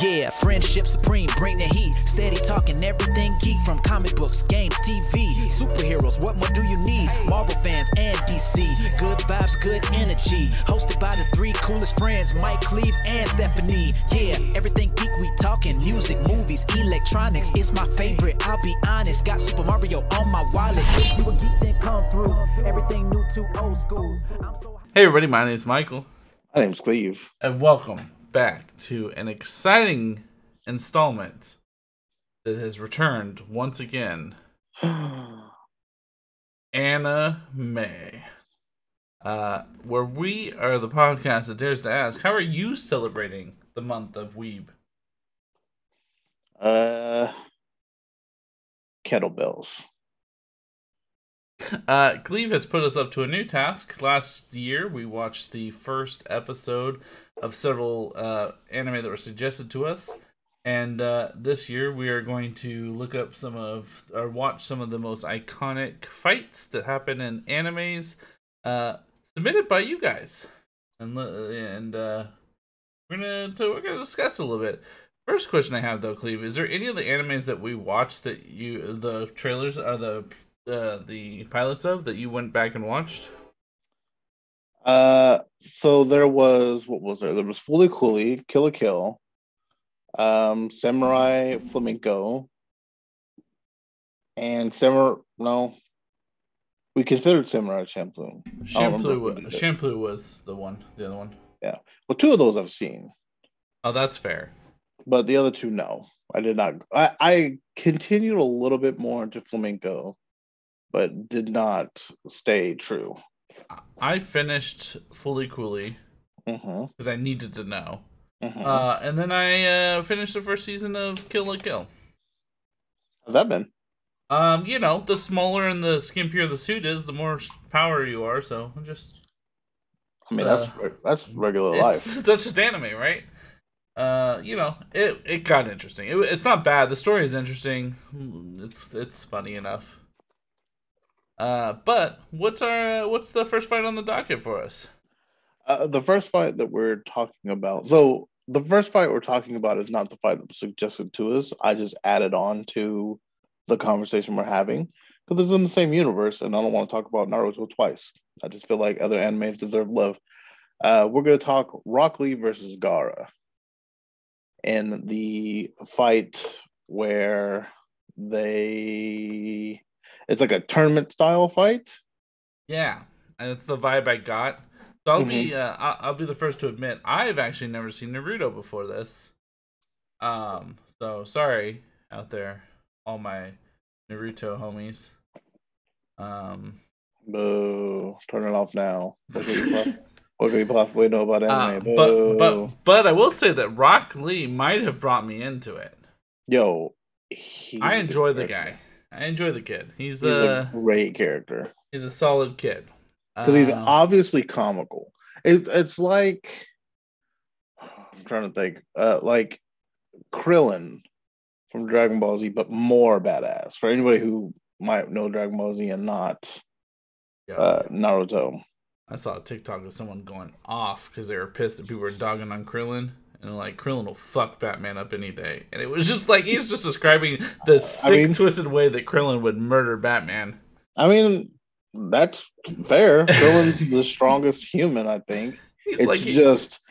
Yeah, friendship supreme, bring the heat. Steady talking everything geek, from comic books, games, TV, superheroes, what more do you need? Marvel fans and DC, good vibes, good energy. Hosted by the three coolest friends, Mike, Cleve, and Stephanie. Yeah, everything geek, we talking music, movies, electronics. It's my favorite, I'll be honest. Got Super Mario on my wallet. If you a geek, then come through. Everything new to old school. Hey everybody, my name is Michael. My name's Cleve. And welcome back to an exciting installment that has returned once again. Anime. Where we are the podcast that dares to ask, how are you celebrating the month of Weeb? Kettlebells. Cleve has put us up to a new task. Last year, we watched the first episode of several anime that were suggested to us. And this year, we are going to look up watch some of the most iconic fights that happen in animes submitted by you guys. And we're gonna discuss a little bit. First question I have though, Cleve, is there any of the animes that we watched that the trailers are the pilots of that you went back and watched? So there was, what was there? There was Fully Cooley, Kill la Kill, Samurai Flamenco, and we considered Samurai Champloo. Champloo was the other one. Yeah. Well, two of those I've seen. Oh, that's fair. But the other two, no. I did not. I continued a little bit more into Flamenco, but did not stay true. I finished Fully Cooley because I needed to know. And then I finished the first season of Kill la Kill. How's that been? The smaller and the skimpier the suit is, the more power you are. So I mean, that's regular life. That's just anime, right? It got interesting. It's not bad. The story is interesting. It's funny enough. But what's the first fight on the docket for us? The first fight that we're talking about. So the first fight we're talking about is not the fight that was suggested to us. I just added on to the conversation we're having because it's in the same universe, and I don't want to talk about Naruto twice. I just feel like other animes deserve love. We're going to talk Rock Lee versus Gaara, and the fight where it's like a tournament style fight. Yeah, and it's the vibe I got. So I'll be the first to admit I've actually never seen Naruto before this. So sorry out there, all my Naruto homies. Boo! Turn it off now. What could you possibly know about anime? But I will say that Rock Lee might have brought me into it. Yo, I enjoy the guy. I enjoy the kid. He's a great character. He's a solid kid. Because he's obviously comical. It's like, I'm trying to think, like Krillin from Dragon Ball Z, but more badass. For anybody who might know Dragon Ball Z and not Naruto. I saw a TikTok of someone going off because they were pissed that people were dogging on Krillin. And like, Krillin will fuck Batman up any day. And it was just like, he's just describing the sick, twisted way that Krillin would murder Batman. I mean, that's fair. Krillin's the strongest human, I think.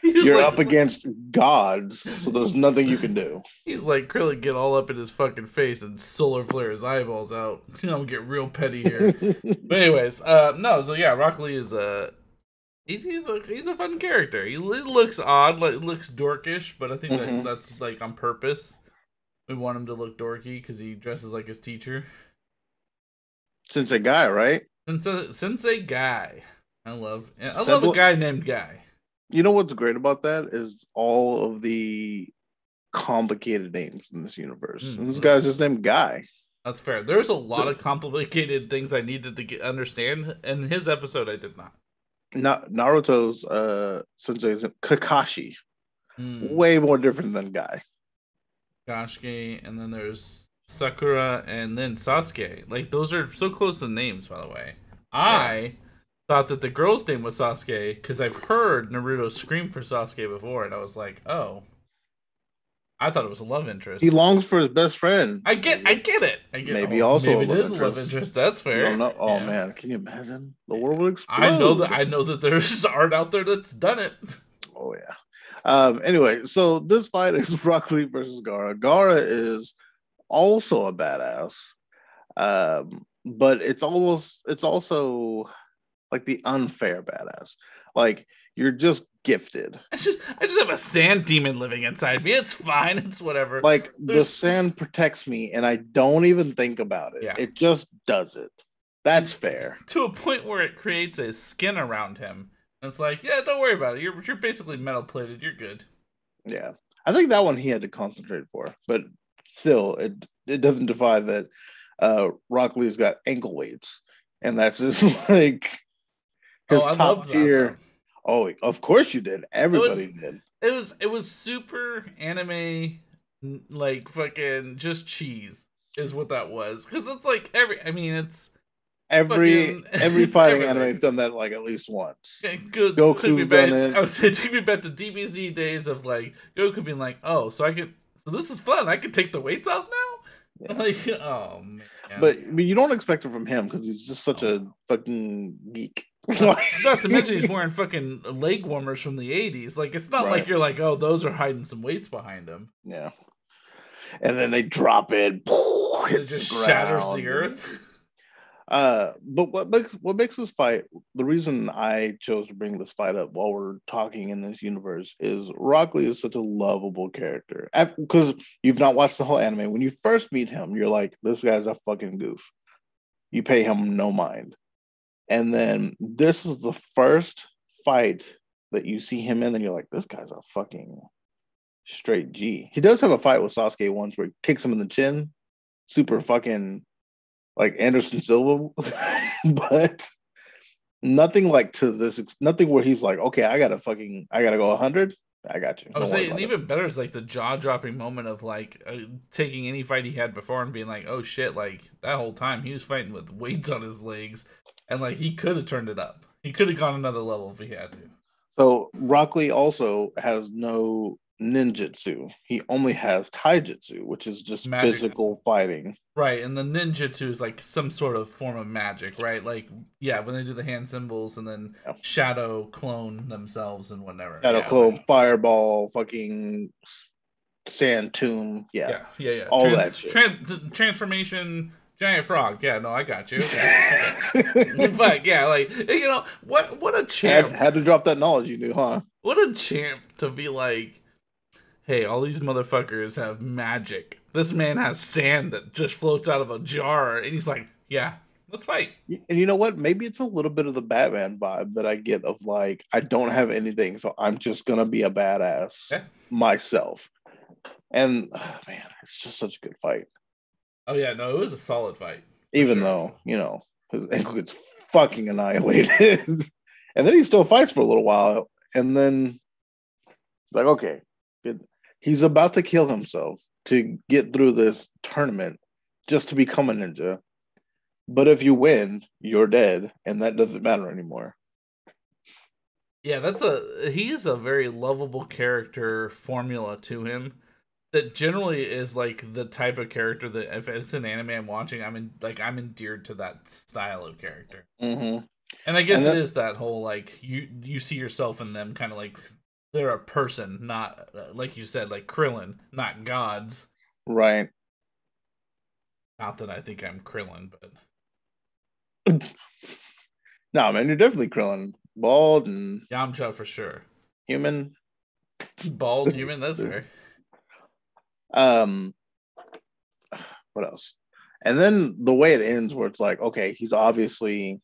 You're up against gods, so there's nothing you can do. He's like, Krillin, get all up in his fucking face and solar flare his eyeballs out. Get real petty here. But anyways, Rock Lee is He's a fun character. He looks odd, like looks dorkish, but I think that's like on purpose. We want him to look dorky because he dresses like his teacher. Sensei Guy, right? Sensei Guy. I love a guy named Guy. You know what's great about that is all of the complicated names in this universe. And this guy's just named Guy. That's fair. There's a lot of complicated things I needed to understand. In his episode, I did not. Naruto's sensei is Kakashi. Way more different than Guy. Kakashi, and then there's Sakura, and then Sasuke. Like, those are so close in names, by the way. I thought that the girl's name was Sasuke because I've heard Naruto scream for Sasuke before, and I was like, oh. I thought it was a love interest. He longs for his best friend. I get it. Maybe also maybe it is a love interest. That's fair. You don't know. Oh yeah. man, can you imagine? The world would explode. I know that there's art out there that's done it. Oh yeah. Anyway, so this fight is Rock Lee versus Gara. Gara is also a badass, but it's also like the unfair badass. Like you're just gifted. I just have a sand demon living inside me. It's fine. It's whatever. Like the sand protects me, and I don't even think about it. Yeah. It just does it. That's fair. To a point where it creates a skin around him. And it's like, yeah, don't worry about it. You're basically metal plated. You're good. Yeah, I think that one he had to concentrate for, but still, it doesn't defy that Rock Lee's got ankle weights, and that's just like his I loved that. Oh, of course you did. Everybody did. It was super anime, like fucking just cheese is what that was. Because it's like every fighting anime done that like at least once. Yeah, Goku took me back. I would say took me back to DBZ days of like Goku being like, oh, so this is fun. I can take the weights off now. Yeah. Like, oh man. But you don't expect it from him because he's just such a fucking geek. Not to mention he's wearing fucking leg warmers from the 80s. Like it's not like you're like, oh, those are hiding some weights behind him. Yeah. And then they drop it. It just shatters the earth. But what makes this fight, the reason I chose to bring this fight up while we're talking in this universe is Rock Lee is such a lovable character. Because you've not watched the whole anime. When you first meet him, you're like, this guy's a fucking goof. You pay him no mind. And then this is the first fight that you see him in, and you're like, this guy's a fucking straight G. He does have a fight with Sasuke once where he kicks him in the chin. Super fucking like Anderson Silva. But nothing like to this, nothing where he's like, okay, I gotta go 100. I got you. I would say, and even better is like the jaw-dropping moment of like taking any fight he had before and being like, oh shit, like that whole time he was fighting with weights on his legs. And, like, he could have turned it up. He could have gone another level if he had to. So, Rock Lee also has no ninjutsu. He only has taijutsu, which is just physical fighting. Right, and the ninjutsu is, like, some sort of form of magic, right? Like, yeah, when they do the hand symbols and then shadow clone themselves and whatever. Shadow clone, fireball, fucking sand tomb. Yeah. All that shit. Transformation... Giant frog, yeah, no, I got you. Okay. But yeah, like what a champ! Had to drop that knowledge you knew, huh? What a champ to be like, hey, all these motherfuckers have magic. This man has sand that just floats out of a jar, and he's like, yeah, let's fight. And you know what? Maybe it's a little bit of the Batman vibe that I get of like, I don't have anything, so I'm just gonna be a badass myself. And man, it's just such a good fight. Oh, yeah, no, it was a solid fight. Even though, his ankle gets fucking annihilated. And then he still fights for a little while. And then, like, okay, he's about to kill himself to get through this tournament just to become a ninja. But if you win, you're dead. And that doesn't matter anymore. Yeah, he is a very lovable character formula to him. That generally is like the type of character that if it's an anime I'm watching, I'm endeared to that style of character. Mm-hmm. And I guess it is that whole like you see yourself in them, kind of like they're a person, not like you said, like Krillin, not gods. Right. Not that I think I'm Krillin, but no, man, you're definitely Krillin, bald and Yamcha for sure. Human, bald human. That's fair. What else? And then the way it ends, where it's like, okay, he's obviously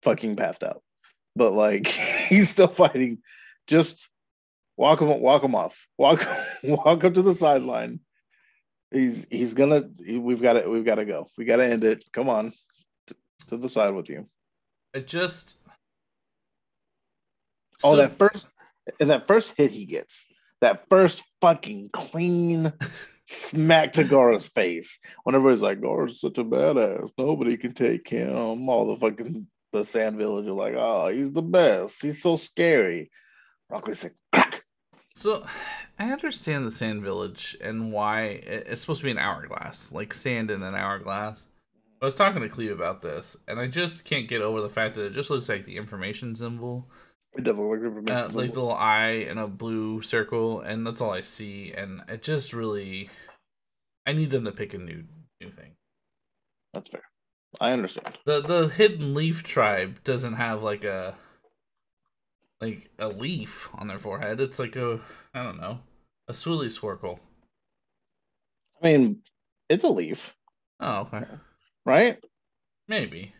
fucking passed out, but like he's still fighting. Just walk him off. Walk up to the sideline. We've got to go. We got to end it. Come on, to the side with you. It just. That first hit he gets. That first fucking clean smack to Gara's face. Whenever he's like, Gara's such a badass. Nobody can take him. All the Sand Village are like, oh, he's the best. He's so scary. Rock Lee's like, crack. So, I understand the Sand Village and why it's supposed to be an hourglass, like sand in an hourglass. I was talking to Cleve about this, and I just can't get over the fact that it just looks like the information symbol, It doesn't look like like the little eye and a blue circle, and that's all I see. And it just really, I need them to pick a new thing. That's fair. I understand. The Hidden Leaf tribe doesn't have like a leaf on their forehead. It's like a, I don't know, a swirly swirkle. I mean, it's a leaf, Oh, okay. right? Maybe.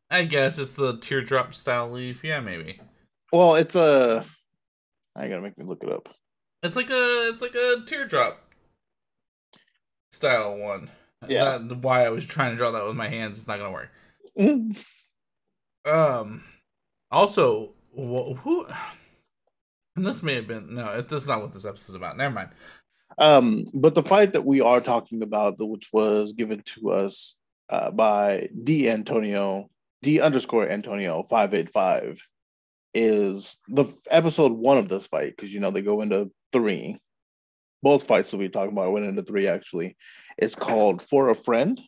I guess it's the teardrop style leaf. Yeah, maybe. Well, it's a. I gotta make me look it up. It's like a teardrop style one. Yeah. That why I was trying to draw that with my hands. It's not gonna work. Mhm. Also, who? And this may have been no. That's not what this episode's about. Never mind. But the fight that we are talking about, which was given to us by D underscore Antonio 585, is the episode one of this fight because they go into three. Both fights that we talking about went into three actually. It's called For a Friend.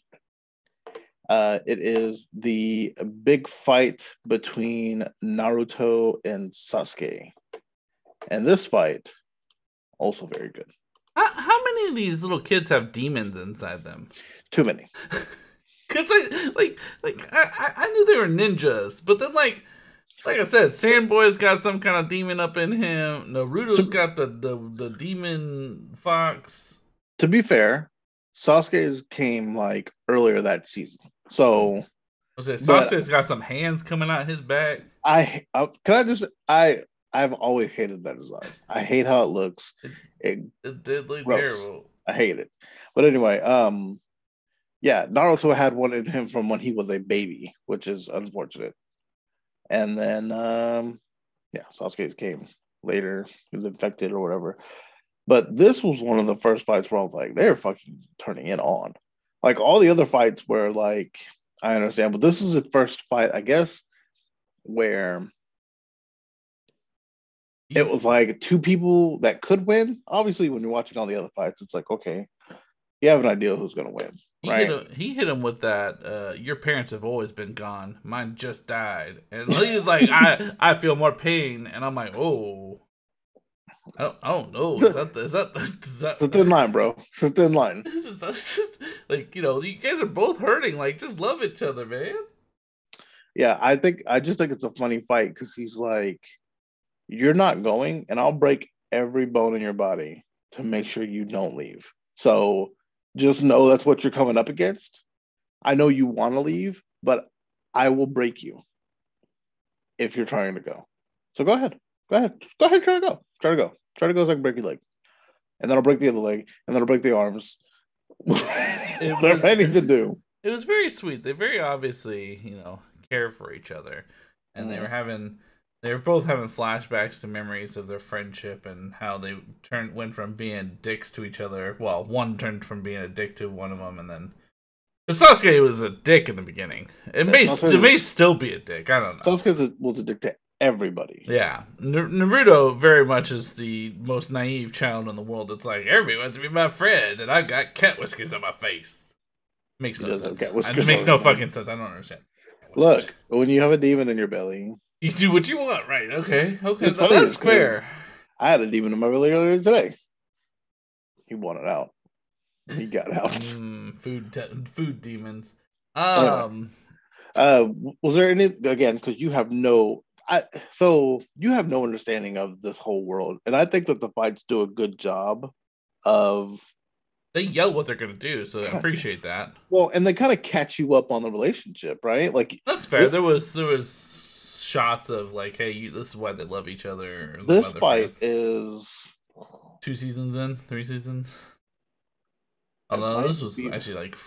It is the big fight between Naruto and Sasuke. And this fight, also very good. How many of these little kids have demons inside them? Too many. Cause I knew they were ninjas, but then like I said, Sandboy's got some kind of demon up in him. Naruto's got the demon fox. To be fair, Sasuke's came like earlier that season. So Sasuke's got some hands coming out his back. I've always hated that design. I hate how it looks. It did look terrible. I hate it. But anyway, yeah, Naruto had one in him from when he was a baby, which is unfortunate. And then yeah, Sasuke's came later. He was infected or whatever. But this was one of the first fights where I was like, they're fucking turning it on. Like all the other fights were like, I understand, but this is the first fight, I guess, where it was like two people that could win. Obviously, when you're watching all the other fights, it's like, okay, you have an idea who's going to win. Right? He hit him with that, your parents have always been gone. Mine just died. And he was like, I feel more pain. And I'm like, oh. I don't know. Is that it's a thin line, bro. It's a thin line. Like, you guys are both hurting. Like, just love each other, man. Yeah, I just think it's a funny fight because he's like, you're not going, and I'll break every bone in your body to make sure you don't leave. So just know that's what you're coming up against. I know you want to leave, but I will break you if you're trying to go. So go ahead. Try to go. Try to go so I can break your leg. And then I'll break the other leg, and then I'll break the arms. Whatever I need to do. It was very sweet. They very obviously, care for each other. And they were both having flashbacks to memories of their friendship and how they went from being dicks to each other. Well, one turned from being a dick to one of them, and then Sasuke was a dick in the beginning. It may still be a dick. I don't know. Sasuke was a dick to everybody. Yeah, Naruto very much is the most naive child in the world. It's like, everybody wants to be my friend, and I got cat whiskers on my face. Makes no sense. It makes no fucking sense. I don't understand. Look, when you have a demon in your belly, you do what you want, right? Okay, no, that's fair. I had a demon in my belly earlier today. He wanted out. He got out. Food demons. Was there any, again, because you have no understanding of this whole world, and I think that the fights do a good job of. They yell what they're gonna do, so I appreciate that. Well, and they kind of catch you up on the relationship, right? Like that's fair. There was shots of like, hey, this is why they love each other. This fight is 2 seasons in, 3 seasons. Oh no, this was actually like.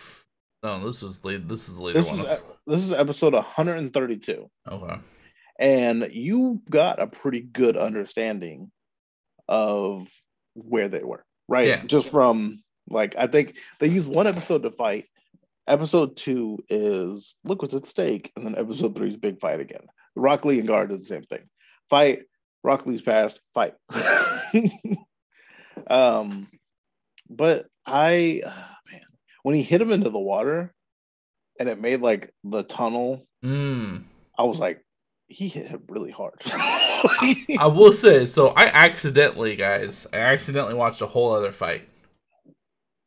No, this is late. This is the later one. This is episode 132. Okay. And you got a pretty good understanding of where they were, right? Yeah. Just from, like, I think they used one episode to fight. Episode 2 is look what's at stake, and then episode 3 is big fight again. Rock Lee and Guard did the same thing. Fight Rock Lee's fast, fight. um, but man, when he hit him into the water and it made like the tunnel, I was like, he hit him really hard. I will say, so I accidentally watched a whole other fight.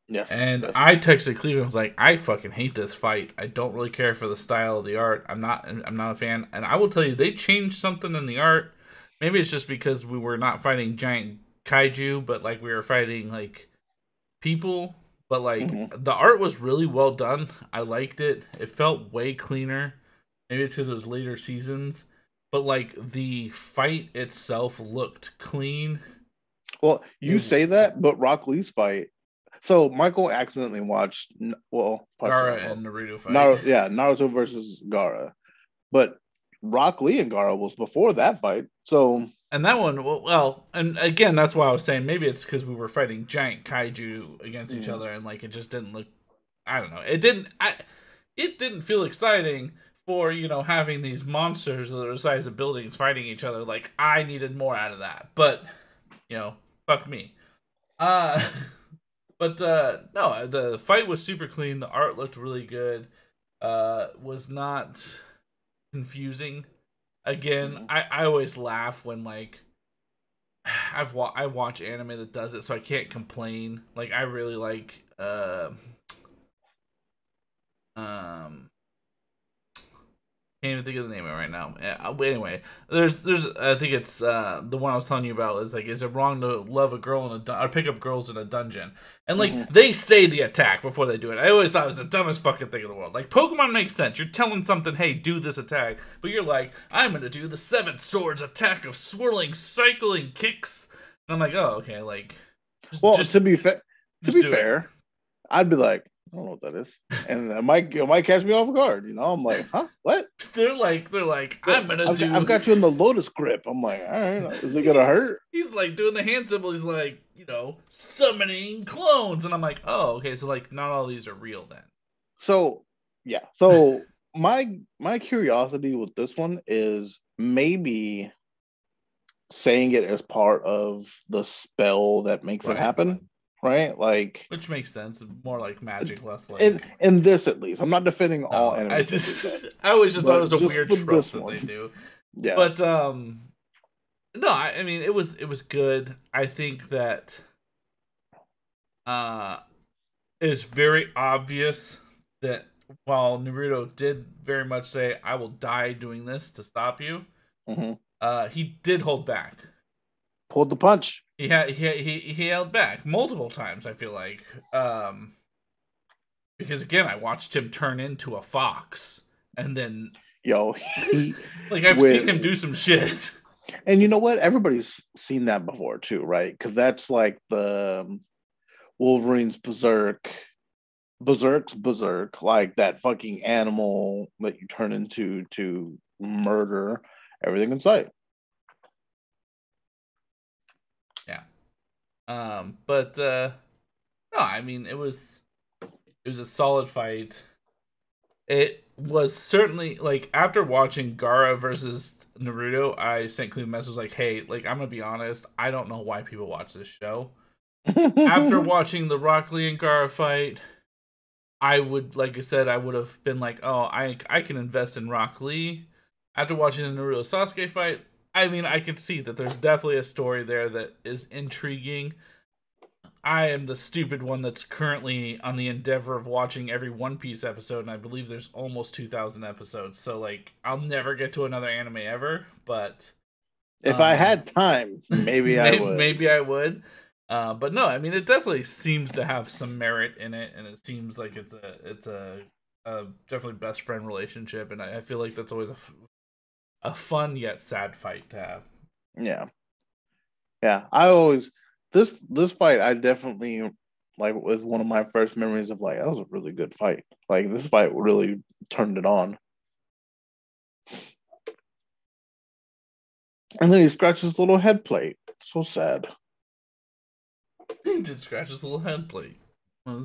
Yeah. And I texted Cleveland, I was like, I fucking hate this fight. I don't really care for the style of the art. I'm not a fan. And I will tell you, they changed something in the art. Maybe it's just because we were not fighting giant kaiju, but like we were fighting like people. But like the art was really well done. I liked it. It felt way cleaner. Maybe it's because it was later seasons. But like the fight itself looked clean. Well, you say that, but Rock Lee's fight. So Michael accidentally watched Gaara and Naruto fight. Naruto versus Gaara, but Rock Lee and Gaara was before that fight. So and that one, well, and again, that's why I was saying maybe it's because we were fighting giant kaiju against each other, and like it just didn't look. I don't know. It didn't feel exciting for having these monsters that are the size of buildings fighting each other. Like I needed more out of that, but fuck me. But no, the fight was super clean. The art looked really good. Was not confusing. Again, I always laugh when like I watch anime that does it, so I can't complain. Like I really like can't even think of the name of it right now. But anyway, there's I think it's the one I was telling you about is like, is it wrong to love a girl or pick up girls in a dungeon? And like they say the attack before they do it. I always thought it was the dumbest fucking thing in the world. Like Pokemon makes sense. You're telling something, hey, do this attack, but you're like, I'm gonna do the 7 swords attack of swirling, cycling kicks. And I'm like, oh, okay, like. To be fair, I'd be like, I don't know what that is, and it might catch me off guard. I'm like, huh, what? They're like, I've got you in the lotus grip. I'm like, all right, is it gonna hurt? He's like doing the hand symbol. He's like, summoning clones, and I'm like, oh, okay, so like not all these are real then. So yeah, so my curiosity with this one is maybe saying it as part of the spell that makes it happen. Right, like, which makes sense. More like magic, less like in this at least. I'm not defending all anime. I always just thought it was a weird trope that they do. Yeah, but no, I mean it was good. I think that it's very obvious that while Naruto did very much say, "I will die doing this to stop you," he did hold back. Pulled the punch. He held back multiple times, I feel like. Because again, I watched him turn into a fox, and then like I've seen him do some shit. And you know what? Everybody's seen that before too, right? Because that's like the Wolverine's Berserk's Berserk, like that fucking animal that you turn into to murder everything in sight. But no, I mean it was a solid fight. It was certainly like after watching Gaara versus Naruto, I sent Cleve a message like, hey, like I'm gonna be honest, I don't know why people watch this show. After watching the Rock Lee and Gaara fight, I would, like I said, I would have been like, oh, I can invest in Rock Lee. After watching the Naruto Sasuke fight, I mean, I can see that there's definitely a story there that is intriguing. I am the stupid one that's currently on the endeavor of watching every One Piece episode, and I believe there's almost 2,000 episodes. So, like, I'll never get to another anime ever, but... If I had time, maybe I would. Maybe I would. But no, I mean, it definitely seems to have some merit in it, and it seems like it's a definitely best friend relationship, and I feel like that's always a fun yet sad fight to have. Yeah. I always this fight I definitely like was one of my first memories of like that was a really good fight. Like this fight really turned it on. And then he scratched his little head plate. So sad. He did scratch his little head plate. I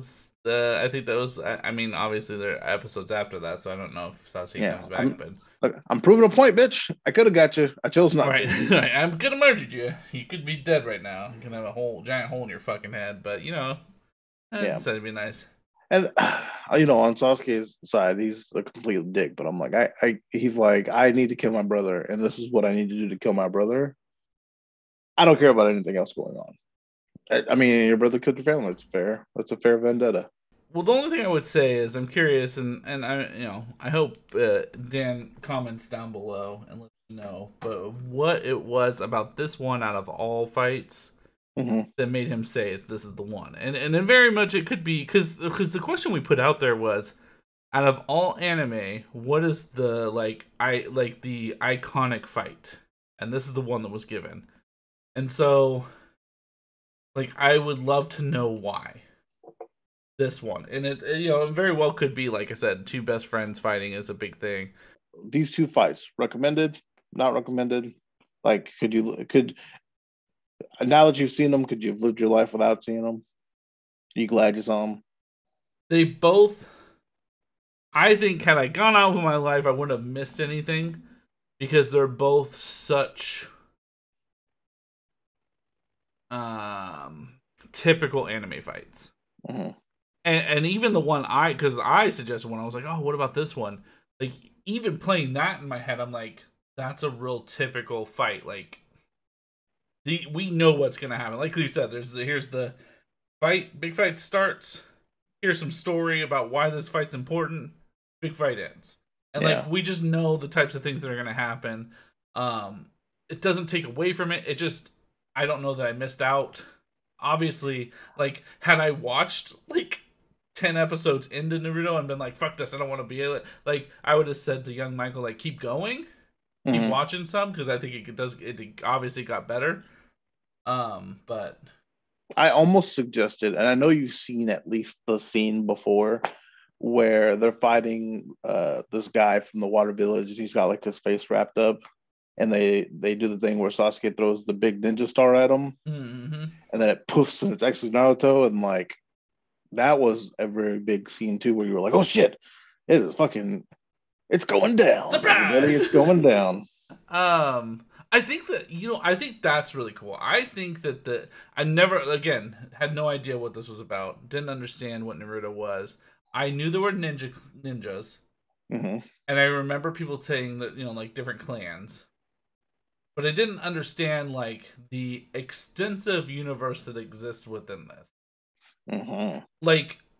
think that was. I mean, obviously there are episodes after that, so I don't know if Sasuke comes back. Like, I'm proving a point, bitch. I could have got you. I chose not Right. to. I'm gonna murder you. You could be dead right now. You can have a giant hole in your fucking head. But I Yeah. decided to be nice. And on Sasuke's side, he's a complete dick. But I'm like, he's like, I need to kill my brother, and this is what I need to do to kill my brother. I don't care about anything else going on. I mean, your brother killed your family. It's fair. That's a fair vendetta. Well, the only thing I would say is I'm curious, and I hope Dan comments down below and let me know, but what it was about this one out of all fights that made him say this is the one, and then very much it could be because the question we put out there was, out of all anime, what is the the iconic fight, and this is the one that was given, and so I would love to know why. This one, and it very well could be, like I said, two best friends fighting is a big thing. These two fights recommended, not recommended. Like, could now that you've seen them, could you have lived your life without seeing them? Are you glad you saw them? They both, I think, had I gone out with my life, I wouldn't have missed anything because they're both such typical anime fights. Mm-hmm. And even the one because I suggested one, I was like, oh, what about this one? Like, even playing that in my head, I'm like, that's a real typical fight. Like, we know what's gonna happen. Like you said, here's the fight. Big fight starts. Here's some story about why this fight's important. Big fight ends, and we just know the types of things that are gonna happen. It doesn't take away from it. It just, I don't know that I missed out. Obviously, had I watched 10 episodes into Naruto and been like, fuck this, I don't want to be able to, I would have said to young Michael, keep going, keep watching some, because I think it obviously got better. But I almost suggested, and I know you've seen at least the scene before, where they're fighting this guy from the water village, and he's got his face wrapped up, and they do the thing where Sasuke throws the big ninja star at him, and then it poofs, and it's actually Naruto, and that was a very big scene too, where you were like, "Oh shit, it's going down! Surprise! It's going down." I think that I think that's really cool. I think that I never had no idea what this was about. Didn't understand what Naruto was. I knew there were ninjas, and I remember people saying that different clans, but I didn't understand the extensive universe that exists within this.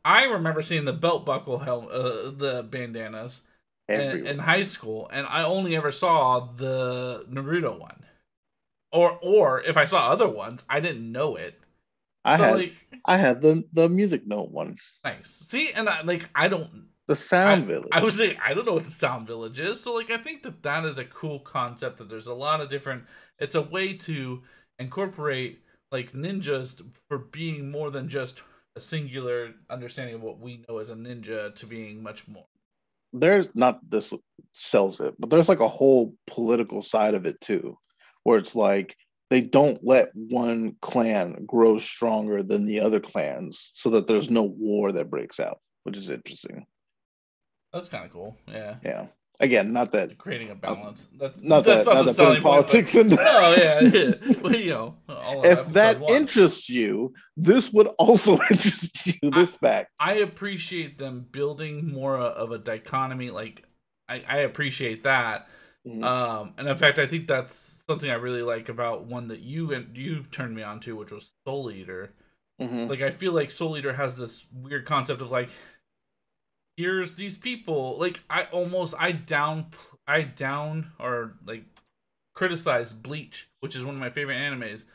I remember seeing the belt buckle the bandanas in high school, and I only ever saw the Naruto one, or if I saw other ones, I didn't know it. I had the music note one. Nice. See, and I don't. The Sound Village. I was saying I don't know what the Sound Village is, so I think that is a cool concept. That there's a lot of different. It's a way to incorporate ninjas for being more than just a singular understanding of what we know as a ninja to being much more. There's not this sells it, but there's a whole political side of it too, where it's they don't let one clan grow stronger than the other clans, so that there's no war that breaks out, which is interesting. That's kind of cool. Yeah. Yeah. Again, not that creating a balance. That's not the selling politics. Point. Oh yeah. Well, if that interests you, this would also interest you. This fact. I appreciate them building more of a dichotomy. I appreciate that. And in fact, I think that's something I really like about one that you turned me on to, which was Soul Eater. I feel like Soul Eater has this weird concept of here's these people. I down or criticize Bleach, which is one of my favorite animes,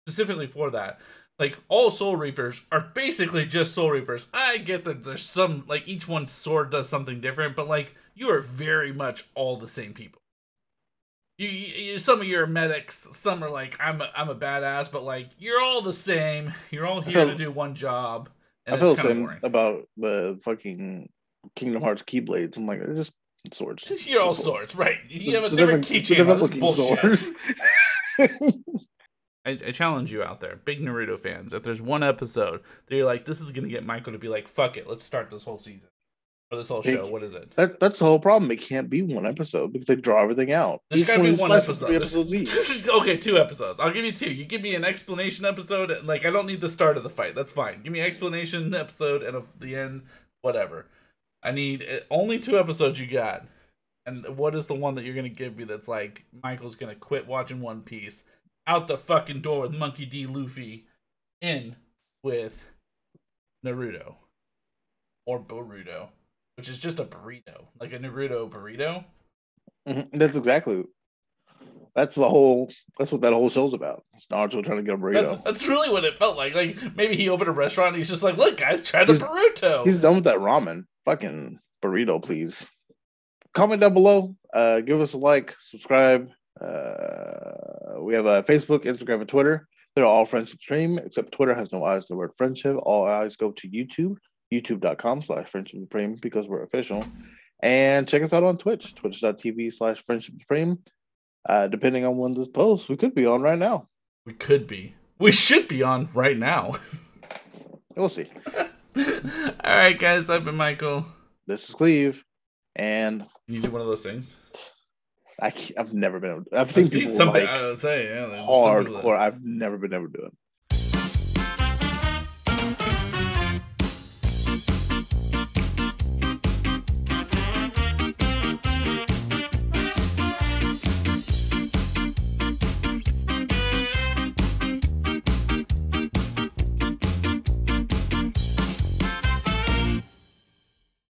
specifically for that. All Soul Reapers are basically just Soul Reapers. I get that there's some each one's sword does something different, but you are very much all the same people. You some of your medics, some are I'm a badass, but you're all the same. You're all here to do one job, and it's kind of boring. About the fucking Kingdom Hearts Keyblades. I'm it's just swords. You're all swords, right? You have a different keychain. This bullshit. I challenge you out there, big Naruto fans. If there's one episode that you're this is gonna get Michael to be fuck it, let's start this whole season. For this whole show, what is it? That's the whole problem. It can't be one episode because they draw everything out. There's got to be one episode. Episodes Okay, 2 episodes. I'll give you 2. You give me an explanation episode. Like, I don't need the start of the fight. That's fine. Give me an explanation episode and the end. Whatever. I need only 2 episodes you got. And what is the one that you're going to give me that's like, Michael's going to quit watching One Piece, out the fucking door with Monkey D. Luffy, in with Naruto. Or Boruto. Which is just a burrito. Like a Naruto burrito. Mm-hmm. That's what that whole show's about. It's Naruto trying to get a burrito. That's really what it felt like. Like, maybe he opened a restaurant and he's just like, look, guys, try the burrito. He's done with that ramen. Fucking burrito, please. Comment down below. Give us a like. Subscribe. We have a Facebook, Instagram, and Twitter. They're all Friendship Supreme, except Twitter has no eyes in the word friendship. All eyes go to YouTube. YouTube.com/Friendship Supreme because we're official. And check us out on Twitch. Twitch.tv/Friendship Supreme. Depending on when this posts, we could be on right now. We could be. We should be on right now. We'll see. All right, guys. I've been Michael. This is Cleve. And can you do one of those things? I've never been able to. I've seen people something. like I would say, hardcore. I've never been able to do it.